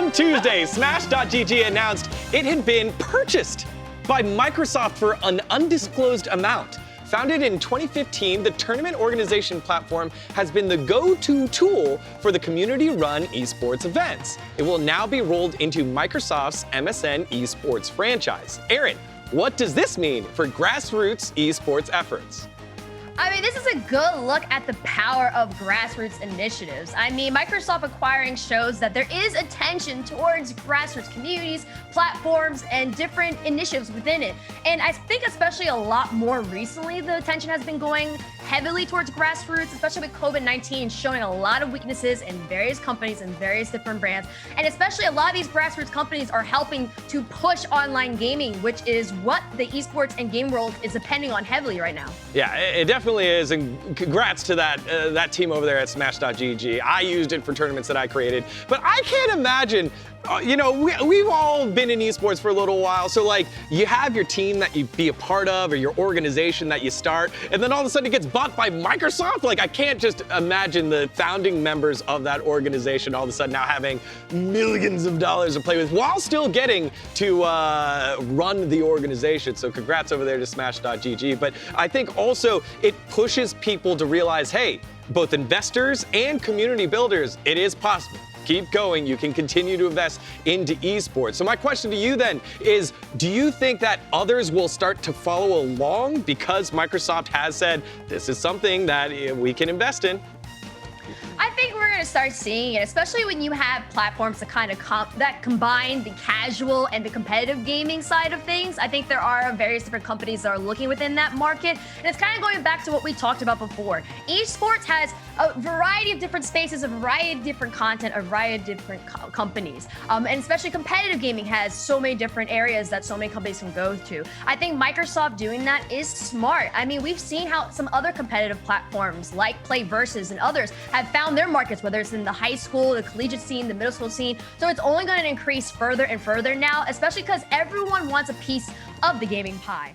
On Tuesday, Smash.gg announced it had been purchased by Microsoft for an undisclosed amount. Founded in 2015, the tournament organization platform has been the go-to tool for the community-run esports events. It will now be rolled into Microsoft's MSN esports franchise. Aaron, what does this mean for grassroots esports efforts? I mean, this is a good look at the power of grassroots initiatives. I mean, Microsoft acquiring shows that there is attention towards grassroots communities, platforms, and different initiatives within it. And I think especially a lot more recently, the attention has been going heavily towards grassroots, especially with COVID-19 showing a lot of weaknesses in various companies and various different brands. And especially a lot of these grassroots companies are helping to push online gaming, which is what the esports and game world is depending on heavily right now. Yeah, it definitely is, and congrats to that team over there at Smash.gg. I used it for tournaments that I created, but I can't imagine, we've all been in esports for a little while, so like you have your team that you be a part of or your organization that you start, and then all of a sudden it gets bought by Microsoft. Like, I can't just imagine the founding members of that organization all of a sudden now having millions of dollars to play with while still getting to run the organization. So congrats over there to Smash.gg. But I think also it pushes people to realize, hey, both investors and community builders, it is possible. Keep going. You can continue to invest into esports. So my question to you then is, do you think that others will start to follow along because Microsoft has said this is something that we can invest in? I think we're going to start seeing it, especially when you have platforms that kind of that combine the casual and the competitive gaming side of things. I think there are various different companies that are looking within that market, and it's kind of going back to what we talked about before. Esports has a variety of different spaces, a variety of different content, a variety of different companies, and especially competitive gaming has so many different areas that so many companies can go to. I think Microsoft doing that is smart. I mean, we've seen how some other competitive platforms like Play Versus and others have found their markets, whether it's in the high school, the collegiate scene, the middle school scene. So it's only going to increase further and further now, especially because everyone wants a piece of the gaming pie.